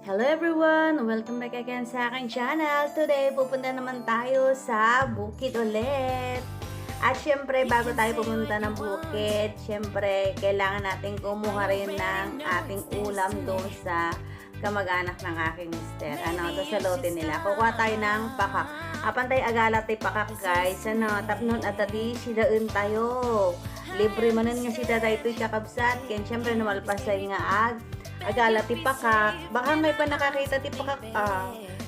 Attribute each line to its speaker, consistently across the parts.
Speaker 1: Hello everyone! Welcome back again sa aking channel. Today, pupunta naman tayo sa bukid ulit. At syempre, bago tayo pumunta ng bukid, syempre, kailangan natin kumuha rin ng ating ulam doon sa kamag-anak ng aking mister. Ito sa lote nila. Kukuha tayo ng pakak. Apantay agala tayo pakak guys. Tapnon at tadi sidaan tayo. Libre manan nga sida tayo ito'y kakabsat. Kaya syempre, namalpasay nga agala ti pakak. Baka may pa nakakita ti pakak.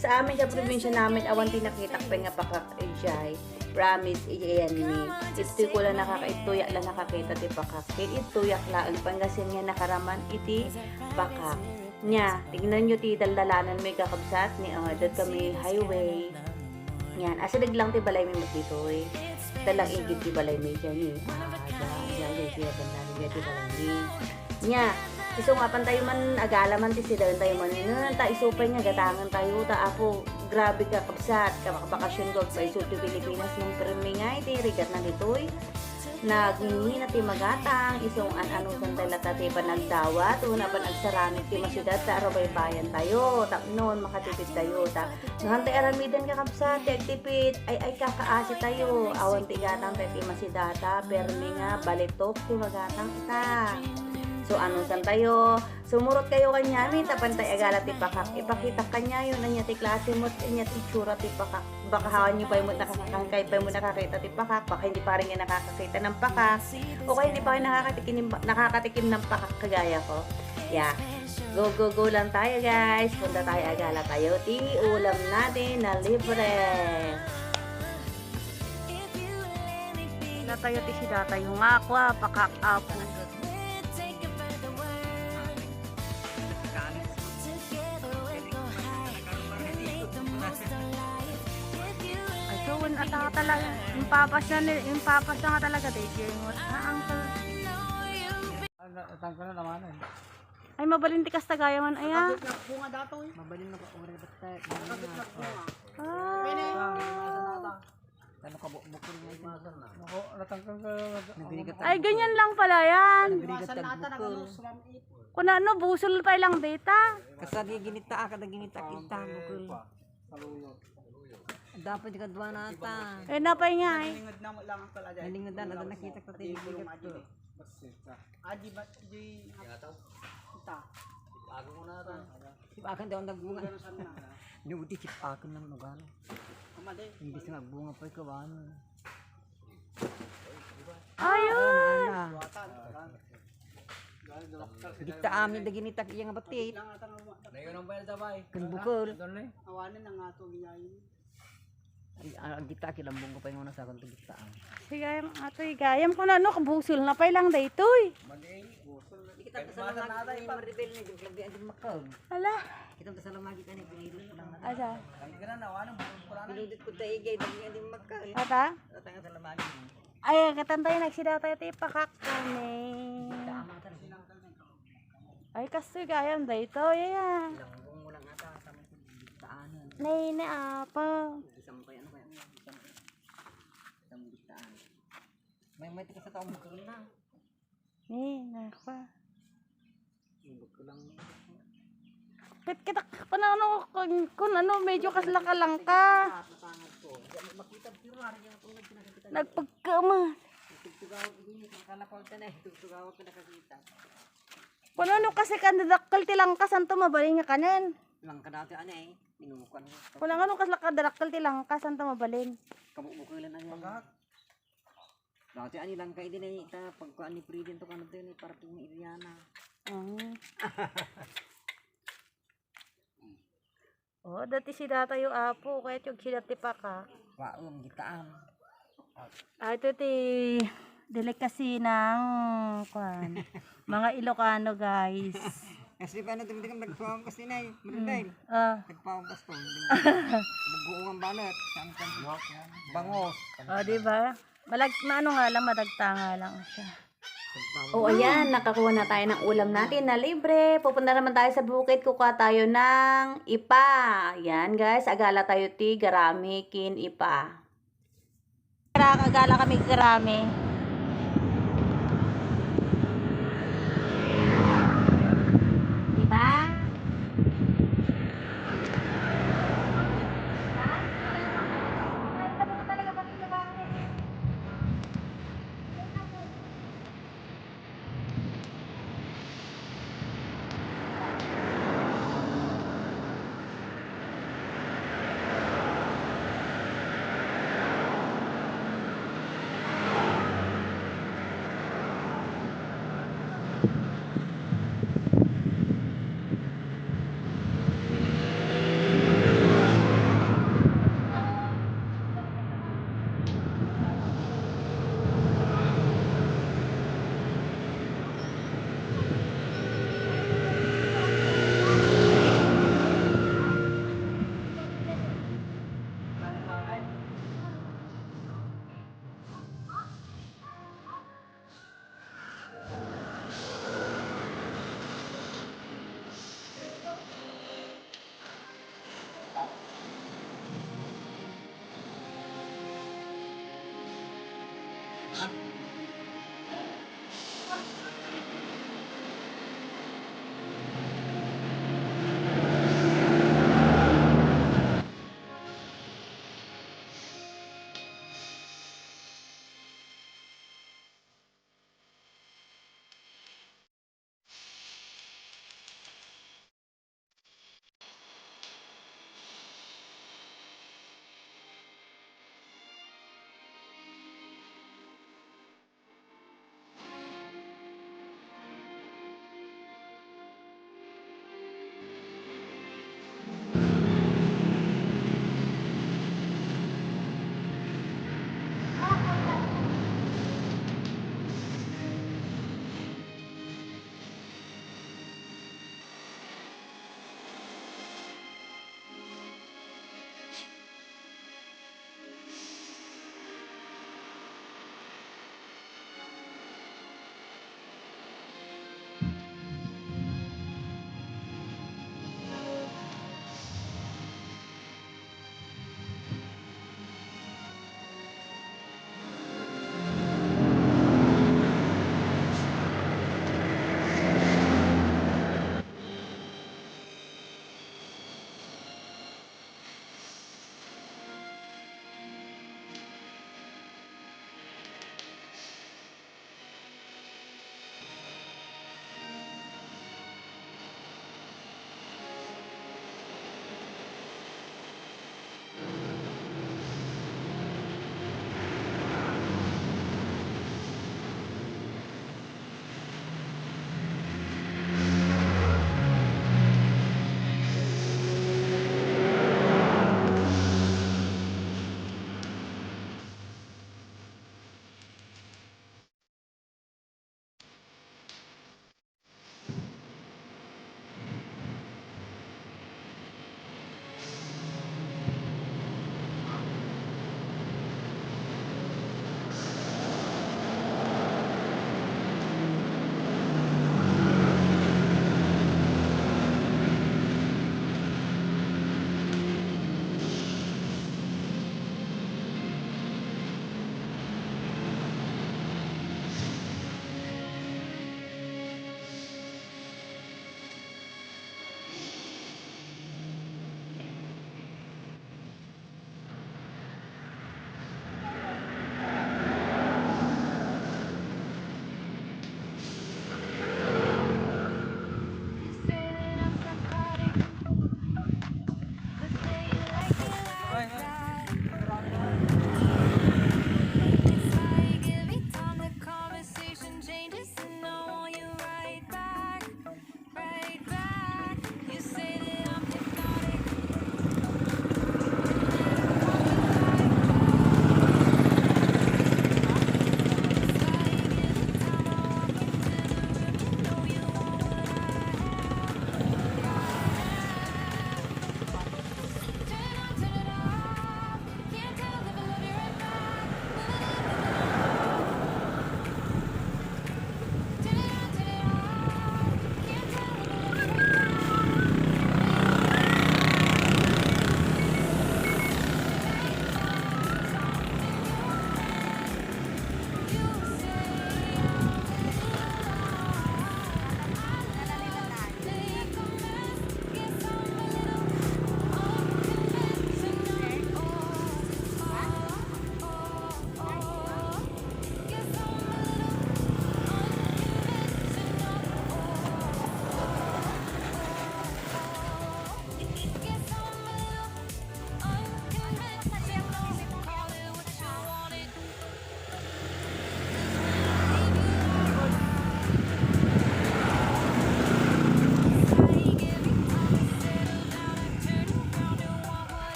Speaker 1: Sa amin sa probinsya namin, awan ti nakita pa nga pakak. Ejay. Promise, iyan ni. Ito'y ko lang ituyak lang nakakita ti pakak. Kaya ituyak lang. Panggasin nga nakaraman iti pakak. Nya, tingnan nyo ti daldalanan may kakabsat ni dad kami highway. Yan, asa lang ti balay may matitoy. Talang igit ti balay may dyan eh. Siya bandali ti balay may. Nya, iso nga pan tayo man agala man ti sidaran tayo man ta isupay nga gatangan tayo ta ako grabe ka kabsat bakasyon ko sa iso ti Pilipinas nung permi nga iti rigat na ditoy naghingi na ti magatang isong anong santay latati pa nagdawat una pa nagsaramit ti masyudad ta arabay bayan tayo tapnon makatipid tayo ta ngantay aramidan ka kabsat ti agtipid ay kakaasi tayo awan ti gatang ti masidata permi nga balitok ti magatang ita. So san tayo? Sumurot kayo kanya ni tapantay agala ti pakak. Ipakita kanya yun anya ti klase mo anya ti tsura ti pakak. Baka hawan niyo pa mo nakakangkay pa mo nakakita ti pakak. Baka hindi pa rin nga nakakakita ng pakak. O kaya hindi pa rin nakakatikim ng pakak kagaya ko. Yeah. Go lang tayo guys. Punta tayo agala tayo ti ulam natin na libre. Tayo ti sida tayo nga kwa pakak apo. At talaga, yung papas na nga talaga, DJ mo.
Speaker 2: Tangka na naman eh.
Speaker 1: Ay, mabalin ti kastagaya man, aya.
Speaker 2: Bunga dato eh. Mabalin na ko uri basta. Ano ka bukol na imasan na? Ako, natangkang ka.
Speaker 1: Ay, ganyan lang pala yan.
Speaker 2: Nabinigat ang bukol.
Speaker 1: Kung ano, busol pa lang data.
Speaker 2: Kasagi ginita ka, ginita kita bukol. Dapat ka duwa na ata.
Speaker 1: Eh, napay nga eh.
Speaker 2: Nalingad na mo lang ang kalagay. Nalingad na, ada nakita ka tayo. Di ba, di kita. Sipago mo na ata. Sipagan daw ang nagbunga. Nubuti sipagan ng lugar. Hindi sa nagbunga pa ikaw ano.
Speaker 1: Ayun!
Speaker 2: Gita amin na ginitak iya nga batit. Ngayon ang bayad dabay. Kan bukol. Awanan ang ato giyayin. Ang gita kilambong ko pa yung una sa akong gita.
Speaker 1: Sige, ato igayam ko na ano, kabusol na pay lang dito eh.
Speaker 2: Di kita kasama natin yung maribel na yung lagyan din makaw.
Speaker 1: Hala.
Speaker 2: Kita kasama magi ka na pinidot ko lang.
Speaker 1: Asa?
Speaker 2: Pinidot ko tayo igay lagyan din makaw.
Speaker 1: Ata?
Speaker 2: Tatanga sa lamagi.
Speaker 1: Ay, katantay nagsida tayo tayo pakak kami. Ay, kastoy gayam dito, yeah.
Speaker 2: Lambong mo lang ata sa mga gitaanan.
Speaker 1: Nay na apa.
Speaker 2: Isang kaya ano kaya? Isang gitaan. May tika sa taong bukol na.
Speaker 1: Nakwa.
Speaker 2: Bukol lang.
Speaker 1: Kita panano kung ano medyo kaslaka-lang ka.
Speaker 2: Makita pirar yung kung nagpinakita.
Speaker 1: Nagpagkama.
Speaker 2: Tugtugawag ini kalapal ka na tugtugawag ka nakakita.
Speaker 1: Panano kasi kadadakkel ti langkas anto mabalin nga kanan.
Speaker 2: Lang ka dati ano eh minukan.
Speaker 1: Kung ano kaslaka kadadakkel ti langkas anto mabalin.
Speaker 2: Kabubukulan na yan. Dati ani lang kay din ay ta pagkuan ni Priden to kanto ni parting ni Iliana.
Speaker 1: Oh, dati si data yung apo, kaya yung si dati pa ka.
Speaker 2: Waom gitaan.
Speaker 1: Ito ti delicacy ng kwan. Mga Ilocano guys.
Speaker 2: Kasi paano tumitigang nagpawang kasi na eh. Marinday. Nagpawang kasto. Magbuong ang balat. Bangos.
Speaker 1: Diba? Ano nga lang, madagta nga lang siya. Ayan, nakakuha na tayo ng ulam natin na libre. Pupunta naman tayo sa bukid, kukuha tayo ng ipa. Yan guys, agala tayo ti garami kin ipa. Agala kami garami. Diba?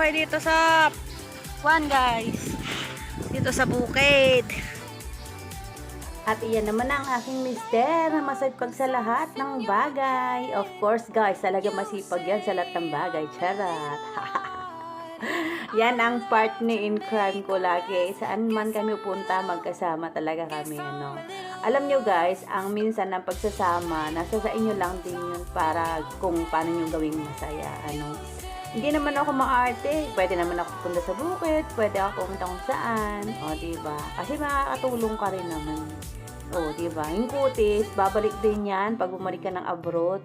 Speaker 1: buhay dito sa guys. Dito sa bukid. At iyan naman ang aking mister na masipag sa lahat ng bagay. Of course guys, talaga masipag yan sa lahat ng bagay. Charot. Yan ang partner in crime ko lagi. Saan man kami punta, magkasama talaga kami. Ano. Alam nyo guys, ang minsan ng pagsasama, nasa sa inyo lang din yun para kung paano nyo gawing masaya. Ano. Hindi naman ako maarte. Pwede naman ako punta sa bukid. Pwede ako pumunta kung saan. O, diba? Kasi makakatulong ka rin naman. O, diba? Yung kutis, babalik din yan pag bumalik ka ng abroad.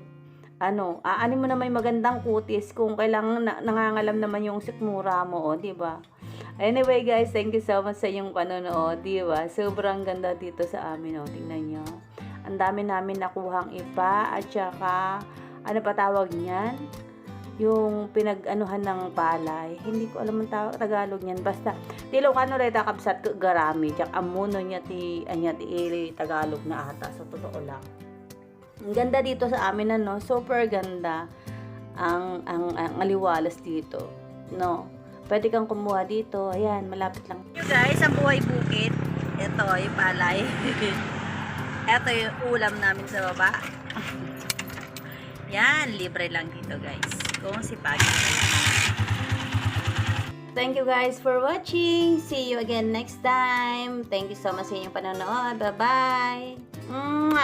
Speaker 1: Ano, aanin mo naman yung magandang kutis kung kailangan nangangalam naman yung sikmura mo. O, diba? Anyway, guys, thank you so much sa inyong panonood. Diba? Sobrang ganda dito sa amin. O, tingnan nyo. Ang dami namin nakuhang ipa at saka, ano pa tawag niyan? Yung pinag-anuhan ng palay. Hindi ko alam ang Tagalog niyan. Basta, tilo ka no reta kapsat garami. Tsak amuno niya ti Tagalog na ata. Sa totoo lang. Ang ganda dito sa amin, ano. Super ganda. Ang aliwalas dito. No. Pwede kang kumuha dito. Ayan, malapit lang. You guys, ang buhay bukid. Ito, yung palay. Ito yung ulam namin sa baba. Yan, libre lang dito guys. Kung sipagin. Thank you guys for watching. See you again next time. Thank you so much sa inyong panonood. Bye-bye.